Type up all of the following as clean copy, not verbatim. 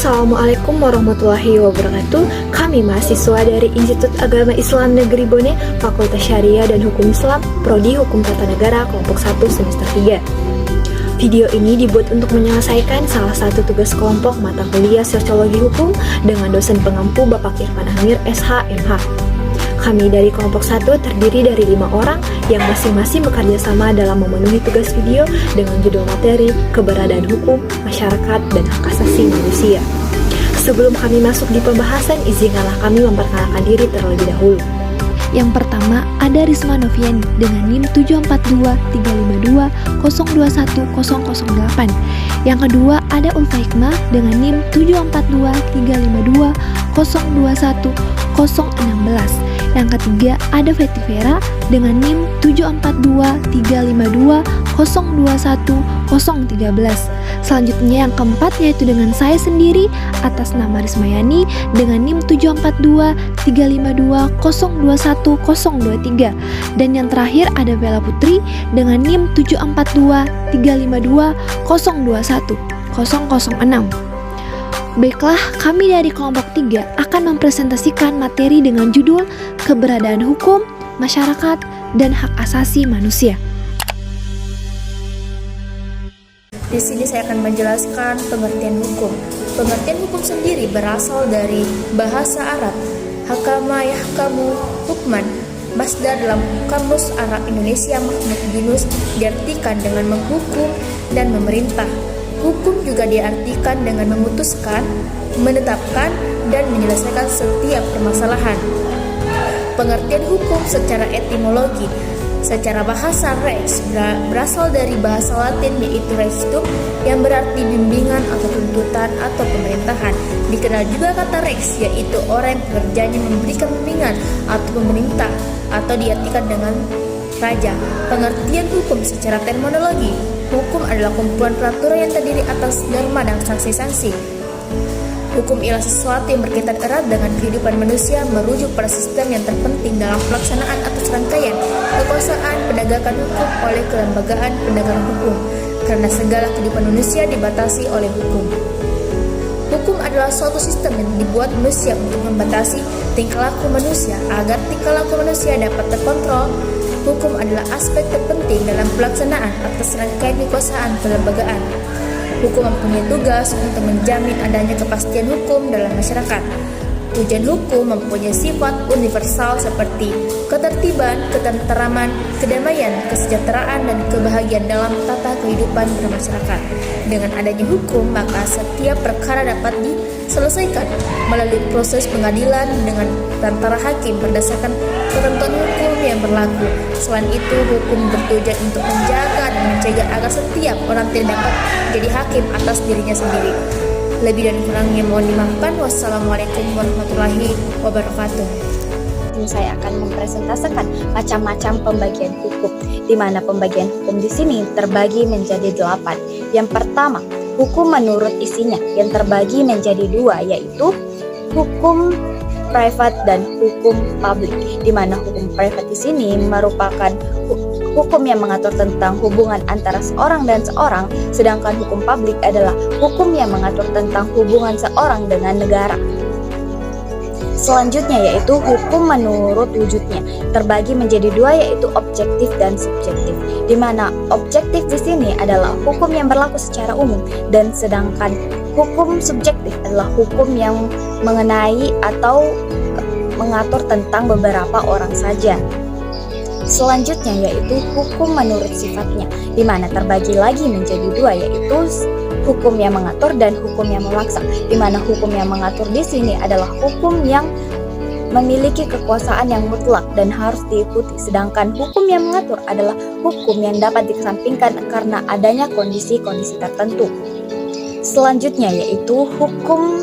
Assalamualaikum warahmatullahi wabarakatuh. Kami mahasiswa dari Institut Agama Islam Negeri Bone, Fakultas Syariah dan Hukum Islam, Prodi Hukum Tata Negara, kelompok 1 semester 3. Video ini dibuat untuk menyelesaikan salah satu tugas kelompok mata kuliah Sosiologi Hukum dengan dosen pengampu Bapak Irfan Amir, SH, MH. Kami dari kelompok 1 terdiri dari 5 orang yang masing-masing bekerja sama dalam memenuhi tugas video dengan judul materi Keberadaan Hukum, Masyarakat, dan Hak Asasi Manusia. Sebelum kami masuk di pembahasan, izinkanlah kami memperkenalkan diri terlebih dahulu. Yang pertama ada Risma Noviani dengan NIM 742-352-021-008. Yang kedua ada Ulfa Hikmah dengan NIM 742-352-021-016. Yang ketiga ada Feti Vera dengan NIM 742-352-021-013. Selanjutnya yang keempat yaitu dengan saya sendiri atas nama Rismayani dengan NIM 742-352-021-023. Dan yang terakhir ada Bella Putri dengan NIM 742-352-021-006. Baiklah, kami dari kelompok 3 akan mempresentasikan materi dengan judul Keberadaan Hukum, Masyarakat, dan Hak Asasi Manusia. Di sini saya akan menjelaskan pengertian hukum. Pengertian hukum sendiri berasal dari bahasa Arab hakama yahkamu hukman. Masdar dalam Kamus Arab Indonesia Mahmud Yunus diartikan dengan menghukum dan memerintah. Hukum juga diartikan dengan memutuskan, menetapkan, dan menyelesaikan setiap permasalahan. Pengertian hukum secara etimologi, secara bahasa rex berasal dari bahasa Latin yaitu rextum yang berarti bimbingan atau tuntutan atau pemerintahan. Dikenal juga kata rex yaitu orang yang pekerjaannya memberikan bimbingan atau pemerintah atau diartikan dengan raja. Pengertian hukum secara terminologi, hukum adalah kumpulan peraturan yang terdiri atas norma dan sanksi-sanksi. Hukum ialah sesuatu yang berkaitan erat dengan kehidupan manusia, merujuk pada sistem yang terpenting dalam pelaksanaan atau serangkaian kekuasaan penegakan hukum oleh kelembagaan penegakan hukum, karena segala kehidupan manusia dibatasi oleh hukum. Hukum adalah suatu sistem yang dibuat manusia untuk membatasi tingkah laku manusia agar tingkah laku manusia dapat terkontrol. Hukum adalah aspek terpenting dalam pelaksanaan atas rangkaian kekuasaan kelembagaan. Hukum mempunyai tugas untuk menjamin adanya kepastian hukum dalam masyarakat. Tujuan hukum mempunyai sifat universal seperti ketertiban, ketenteraman, kedamaian, kesejahteraan, dan kebahagiaan dalam tata kehidupan bermasyarakat. Dengan adanya hukum, maka setiap perkara dapat diselesaikan melalui proses pengadilan dengan antara hakim berdasarkan ketentuan hukum yang berlaku. Selain itu, hukum bertujuan untuk menjaga dan mencegah agar setiap orang tidak dapat jadi hakim atas dirinya sendiri. Lebih dan kurangnya mohon dimaafkan. Wassalamualaikum warahmatullahi wabarakatuh. Saya akan mempresentasikan macam-macam pembagian hukum, di mana pembagian hukum di sini terbagi menjadi 8. Yang pertama, hukum menurut isinya yang terbagi menjadi 2, yaitu hukum private dan hukum publik. Di mana hukum private di sini merupakan hukum yang mengatur tentang hubungan antara seorang dan seorang, sedangkan hukum publik adalah hukum yang mengatur tentang hubungan seorang dengan negara. Selanjutnya yaitu hukum menurut wujudnya, terbagi menjadi 2, yaitu objektif dan subjektif. Di mana objektif di sini adalah hukum yang berlaku secara umum, dan sedangkan hukum subjektif adalah hukum yang mengenai atau mengatur tentang beberapa orang saja. Selanjutnya yaitu hukum menurut sifatnya, di mana terbagi lagi menjadi 2, yaitu hukum yang mengatur dan hukum yang memaksa. Di mana hukum yang mengatur di sini adalah hukum yang memiliki kekuasaan yang mutlak dan harus diikuti, sedangkan hukum yang mengatur adalah hukum yang dapat dikesampingkan karena adanya kondisi-kondisi tertentu. Selanjutnya yaitu hukum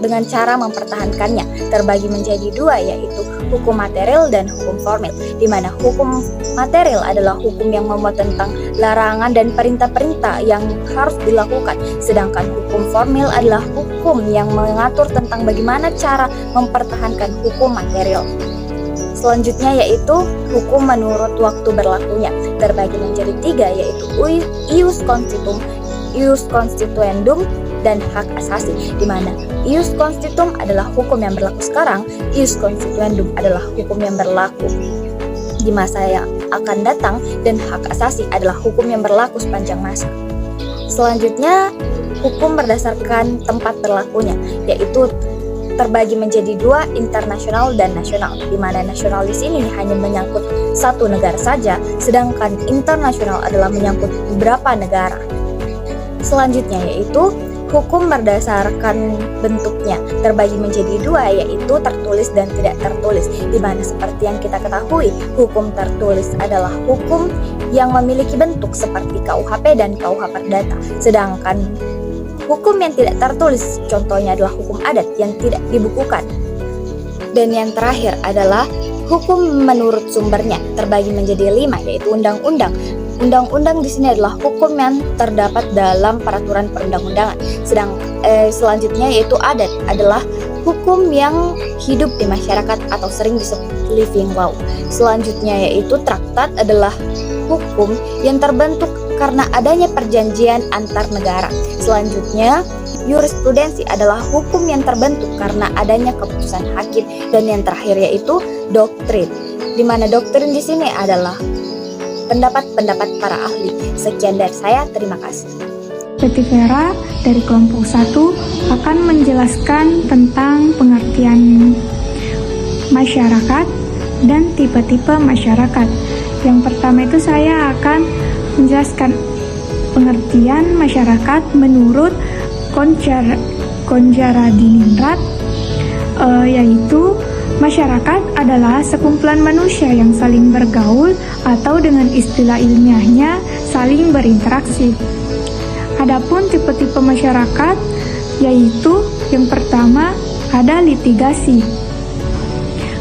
dengan cara mempertahankannya, terbagi menjadi 2, yaitu hukum material dan hukum formil. Di mana hukum material adalah hukum yang memuat tentang larangan dan perintah-perintah yang harus dilakukan, sedangkan hukum formil adalah hukum yang mengatur tentang bagaimana cara mempertahankan hukum material. Selanjutnya yaitu hukum menurut waktu berlakunya, terbagi menjadi 3, yaitu ius constitutum, ius constituendum, dan hak asasi, di mana ius constitutum adalah hukum yang berlaku sekarang, ius constituendum adalah hukum yang berlaku di masa yang akan datang, dan hak asasi adalah hukum yang berlaku sepanjang masa. Selanjutnya, hukum berdasarkan tempat berlakunya, yaitu terbagi menjadi dua, internasional dan nasional, di mana nasional di sini hanya menyangkut satu negara saja, sedangkan internasional adalah menyangkut beberapa negara. Selanjutnya yaitu hukum berdasarkan bentuknya, terbagi menjadi dua, yaitu tertulis dan tidak tertulis, di mana seperti yang kita ketahui, hukum tertulis adalah hukum yang memiliki bentuk seperti KUHP dan KUH Perdata, sedangkan hukum yang tidak tertulis contohnya adalah hukum adat yang tidak dibukukan. Dan yang terakhir adalah hukum menurut sumbernya, terbagi menjadi 5, yaitu undang-undang. Undang-undang di sini adalah hukum yang terdapat dalam peraturan perundang-undangan. Selanjutnya yaitu adat adalah hukum yang hidup di masyarakat atau sering disebut living law. Selanjutnya yaitu traktat adalah hukum yang terbentuk karena adanya perjanjian antar negara. Selanjutnya, jurisprudensi adalah hukum yang terbentuk karena adanya keputusan hakim. Dan yang terakhir yaitu doktrin, di mana doktrin di sini adalah pendapat-pendapat para ahli. Sekian dari saya, terima kasih. Petivera dari kelompok 1 akan menjelaskan tentang pengertian masyarakat dan tipe-tipe masyarakat. Yang pertama itu saya akan menjelaskan pengertian masyarakat menurut Konjaradiningrat, yaitu masyarakat adalah sekumpulan manusia yang saling bergaul atau dengan istilah ilmiahnya saling berinteraksi. Adapun tipe-tipe masyarakat yaitu yang pertama ada litigasi.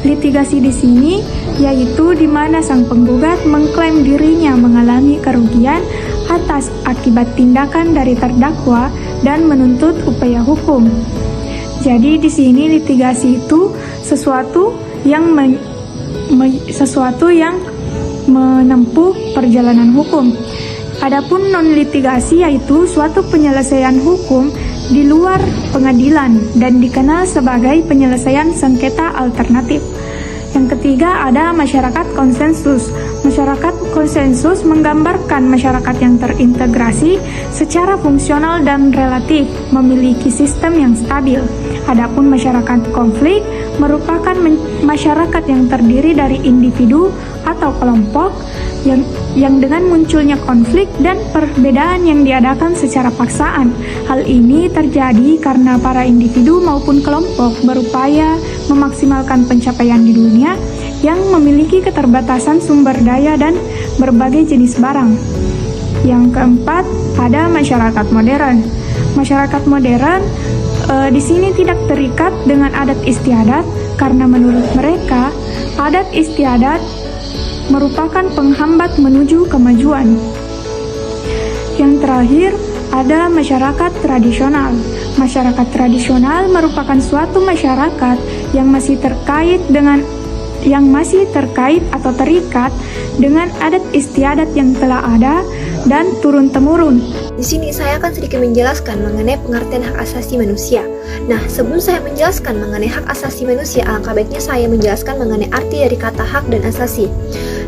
Litigasi di sini yaitu di mana sang penggugat mengklaim dirinya mengalami kerugian atas akibat tindakan dari terdakwa dan menuntut upaya hukum. Jadi di sini litigasi itu sesuatu yang menempuh perjalanan hukum. Adapun non litigasi yaitu suatu penyelesaian hukum di luar pengadilan dan dikenal sebagai penyelesaian sengketa alternatif. Yang ketiga ada masyarakat konsensus. Masyarakat konsensus menggambarkan masyarakat yang terintegrasi secara fungsional dan relatif, memiliki sistem yang stabil. Adapun masyarakat konflik merupakan masyarakat yang terdiri dari individu atau kelompok yang dengan munculnya konflik dan perbedaan yang diadakan secara paksaan. Hal ini terjadi karena para individu maupun kelompok berupaya memaksimalkan pencapaian di dunia yang memiliki keterbatasan sumber daya dan berbagai jenis barang. Yang keempat, ada masyarakat modern. Masyarakat modern di sini tidak terikat dengan adat istiadat karena menurut mereka adat istiadat merupakan penghambat menuju kemajuan. Yang terakhir, ada masyarakat tradisional. Masyarakat tradisional merupakan suatu masyarakat yang masih terkait atau terikat dengan adat istiadat yang telah ada dan turun-temurun. Di sini saya akan sedikit menjelaskan mengenai pengertian hak asasi manusia. Nah, sebelum saya menjelaskan mengenai hak asasi manusia, alangkah baiknya saya menjelaskan mengenai arti dari kata hak dan asasi.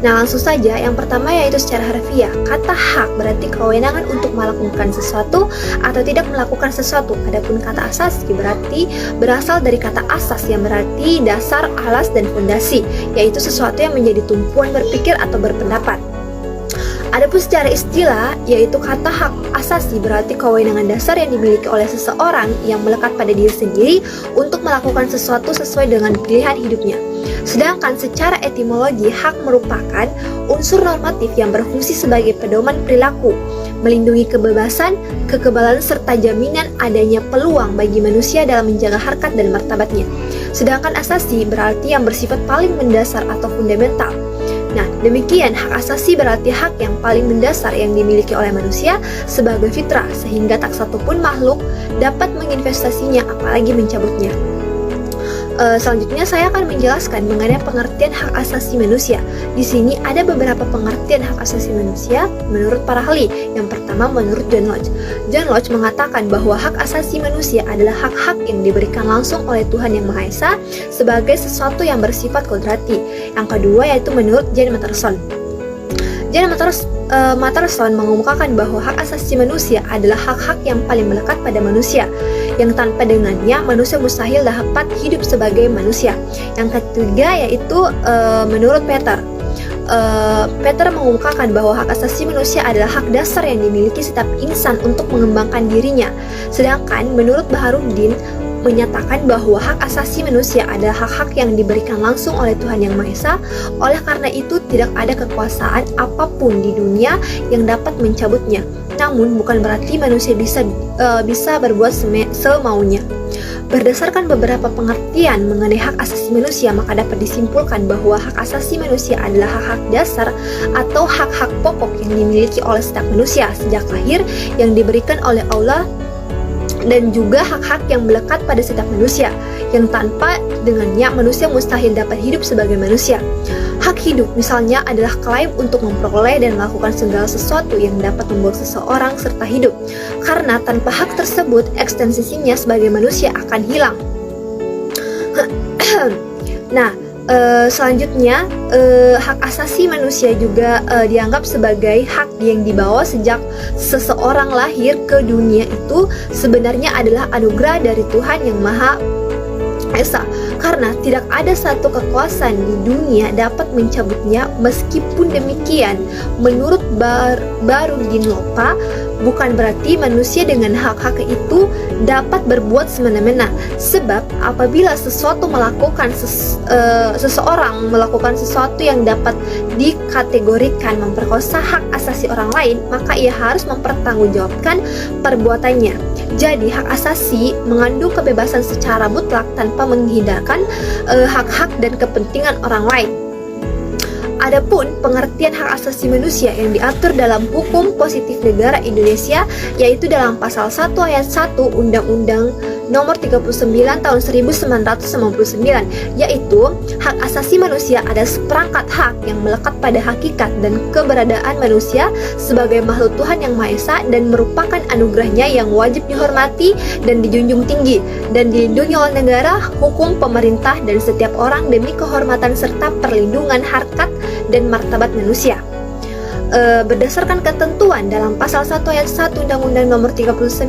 Nah, langsung saja, yang pertama yaitu secara harfiah. Kata hak berarti kewenangan untuk melakukan sesuatu atau tidak melakukan sesuatu. Adapun kata asasi berarti berasal dari kata asas yang berarti dasar, alas, dan fondasi, yaitu sesuatu yang menjadi tumpuan berpikir atau berpendapat. Adapun secara istilah, yaitu kata hak asasi berarti kewenangan dasar yang dimiliki oleh seseorang yang melekat pada diri sendiri untuk melakukan sesuatu sesuai dengan pilihan hidupnya. Sedangkan secara etimologi, hak merupakan unsur normatif yang berfungsi sebagai pedoman perilaku, melindungi kebebasan, kekebalan, serta jaminan adanya peluang bagi manusia dalam menjaga harkat dan martabatnya. Sedangkan asasi berarti yang bersifat paling mendasar atau fundamental. Nah, demikian hak asasi berarti hak yang paling mendasar yang dimiliki oleh manusia sebagai fitrah, sehingga tak satu pun makhluk dapat menginvestasinya apalagi mencabutnya. Selanjutnya saya akan menjelaskan mengenai pengertian hak asasi manusia. Di sini ada beberapa pengertian hak asasi manusia menurut para ahli. Yang pertama menurut John Lodge. John Lodge mengatakan bahwa hak asasi manusia adalah hak-hak yang diberikan langsung oleh Tuhan Yang Maha Esa sebagai sesuatu yang bersifat kodrati. Yang kedua yaitu menurut Jane Matterson. Jane Matterson mengemukakan bahwa hak asasi manusia adalah hak-hak yang paling melekat pada manusia, yang tanpa dengannya manusia mustahil dapat hidup sebagai manusia. Yang ketiga yaitu menurut Peter. Peter mengemukakan bahwa hak asasi manusia adalah hak dasar yang dimiliki setiap insan untuk mengembangkan dirinya. Sedangkan menurut Baharuddin menyatakan bahwa hak asasi manusia adalah hak-hak yang diberikan langsung oleh Tuhan Yang Maha Esa. Oleh karena itu tidak ada kekuasaan apapun di dunia yang dapat mencabutnya. Namun bukan berarti manusia bisa berbuat semaunya. Berdasarkan beberapa pengertian mengenai hak asasi manusia, maka dapat disimpulkan bahwa hak asasi manusia adalah hak-hak dasar atau hak-hak pokok yang dimiliki oleh setiap manusia sejak lahir yang diberikan oleh Allah, dan juga hak-hak yang melekat pada setiap manusia, yang tanpa dengannya manusia mustahil dapat hidup sebagai manusia. Hak hidup misalnya adalah klaim untuk memperoleh dan melakukan segala sesuatu yang dapat membuat seseorang serta hidup, karena tanpa hak tersebut eksistensinya sebagai manusia akan hilang. Nah, selanjutnya hak asasi manusia juga dianggap sebagai hak yang dibawa sejak seseorang lahir ke dunia. Itu sebenarnya adalah anugerah dari Tuhan Yang Maha Esa, karena tidak ada satu kekuasaan di dunia dapat mencabutnya. Meskipun demikian, menurut Baharuddin Lopa, bukan berarti manusia dengan hak-hak itu dapat berbuat semena-mena. Sebab apabila seseorang melakukan sesuatu yang dapat dikategorikan memperkosa hak asasi orang lain, maka ia harus mempertanggungjawabkan perbuatannya. Jadi hak asasi mengandung kebebasan secara mutlak tanpa menghindarkan hak-hak dan kepentingan orang lain. Adapun pengertian hak asasi manusia yang diatur dalam Hukum Positif Negara Indonesia, yaitu dalam pasal 1 ayat 1 Undang-Undang Nomor 39 Tahun 1999, yaitu hak asasi manusia adalah seperangkat hak yang melekat pada hakikat dan keberadaan manusia sebagai makhluk Tuhan Yang Maha Esa dan merupakan anugerahnya yang wajib dihormati dan dijunjung tinggi dan dilindungi oleh negara, hukum, pemerintah, dan setiap orang demi kehormatan serta perlindungan harkat dan martabat manusia. Berdasarkan ketentuan dalam pasal 1 ayat 1 Undang-Undang Nomor 39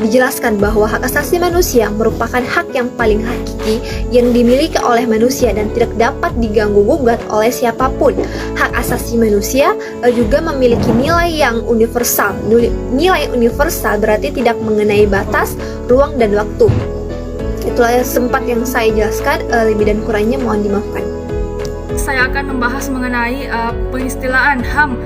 dijelaskan bahwa hak asasi manusia merupakan hak yang paling hakiki yang dimiliki oleh manusia dan tidak dapat diganggu-gugat oleh siapapun. Hak asasi manusia juga memiliki nilai yang universal. Nilai universal berarti tidak mengenai batas, ruang, dan waktu. Itulah sempat yang saya jelaskan, lebih dan kurangnya mohon dimaafkan. Saya akan membahas mengenai pengistilahan HAM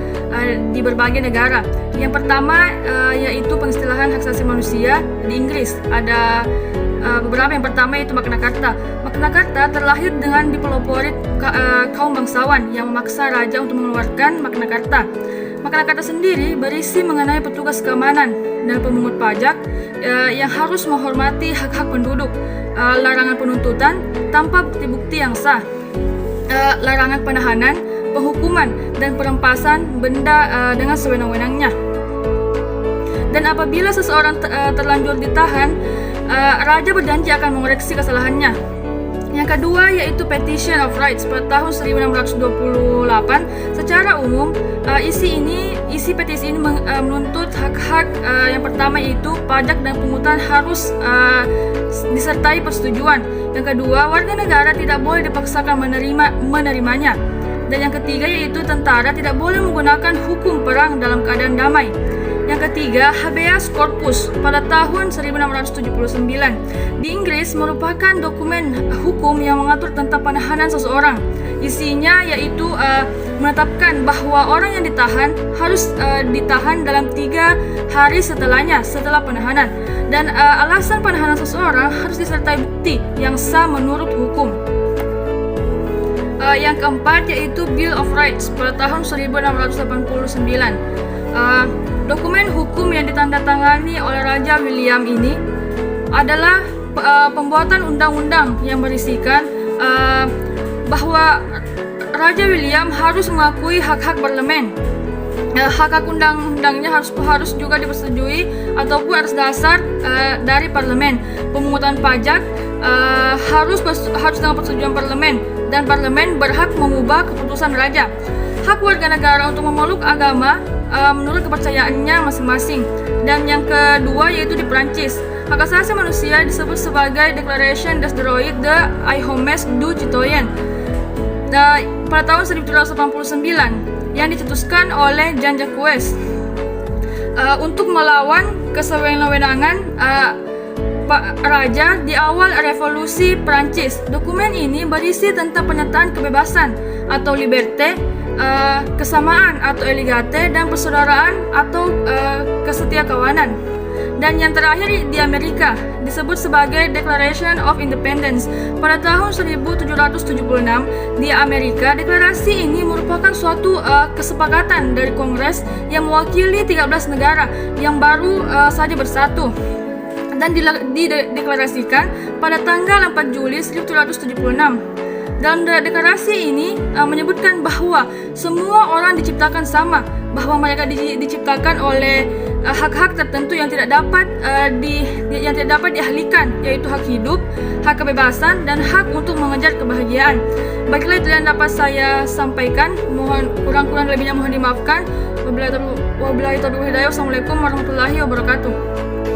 di berbagai negara. Yang pertama yaitu pengistilahan hak asasi manusia di Inggris. Ada beberapa. Yang pertama yaitu Magna Carta. Magna Carta terlahir dengan dipelopori kaum bangsawan yang memaksa raja untuk mengeluarkan Magna Carta. Magna Carta sendiri berisi mengenai petugas keamanan dan pemungut pajak yang harus menghormati hak-hak penduduk, larangan penuntutan tanpa bukti-bukti yang sah, larangan penahanan, penghukuman, dan perampasan benda dengan sewenang-wenangnya. Dan apabila seseorang terlanjur ditahan, raja berjanji akan mengoreksi kesalahannya. Yang kedua yaitu Petition of Rights pada tahun 1628. Secara umum, isi petisi ini menuntut hak-hak yang pertama yaitu pajak dan pungutan harus disertai persetujuan. Yang kedua, warga negara tidak boleh dipaksakan menerimanya. Dan yang ketiga yaitu tentara tidak boleh menggunakan hukum perang dalam keadaan damai. Yang ketiga, habeas corpus pada tahun 1679 di Inggris merupakan dokumen hukum yang mengatur tentang penahanan seseorang. Isinya yaitu menetapkan bahwa orang yang ditahan harus ditahan dalam 3 hari setelah penahanan, dan alasan penahanan seseorang harus disertai bukti yang sah menurut hukum. Yang keempat yaitu Bill of Rights pada tahun 1689. Dokumen hukum yang ditandatangani oleh Raja William ini adalah pembuatan undang-undang yang berisikan bahwa Raja William harus mengakui hak-hak parlemen. Hak-hak undang-undangnya harus juga dipersetujui ataupun atas dasar dari parlemen. Pemungutan pajak harus dengan persetujuan parlemen, dan parlemen berhak mengubah keputusan raja. Hak warga negara untuk memeluk agama menurut kepercayaannya masing-masing. Dan yang kedua yaitu di Prancis, hak asasi manusia disebut sebagai Declaration des droits de l'homme du citoyen pada tahun 1789 yang dicetuskan oleh Jean-Jacques untuk melawan kesewenang-wenangan raja di awal revolusi Prancis. Dokumen ini berisi tentang pernyataan kebebasan atau liberté, kesamaan atau égalité, dan persaudaraan atau kesetiakawanan. Dan yang terakhir di Amerika disebut sebagai Declaration of Independence. Pada tahun 1776 di Amerika, deklarasi ini merupakan suatu kesepakatan dari Kongres yang mewakili 13 negara yang baru saja bersatu, dan dideklarasikan pada tanggal 4 Juli 1776. Dalam deklarasi ini menyebutkan bahwa semua orang diciptakan sama, bahwa mereka diciptakan oleh hak-hak tertentu yang tidak dapat diahlikan, yaitu hak hidup, hak kebebasan, dan hak untuk mengejar kebahagiaan. Baiklah, itu yang dapat saya sampaikan. Mohon kurang-kurang lebihnya mohon dimaafkan. Wabillahi taufiq wal hidayah. Wassalamualaikum warahmatullahi wabarakatuh.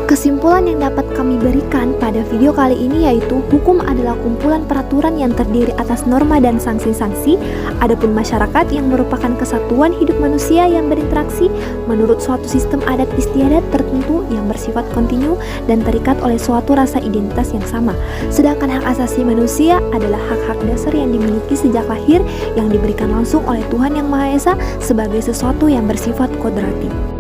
Kesimpulan yang dapat kami berikan pada video kali ini yaitu hukum adalah kumpulan peraturan yang terdiri atas norma dan sanksi-sanksi. Adapun masyarakat yang merupakan kesatuan hidup manusia yang berinteraksi menurut suatu sistem adat istiadat tertentu yang bersifat kontinu dan terikat oleh suatu rasa identitas yang sama. Sedangkan hak asasi manusia adalah hak-hak dasar yang dimiliki sejak lahir yang diberikan langsung oleh Tuhan Yang Maha Esa sebagai sesuatu yang bersifat kodrati.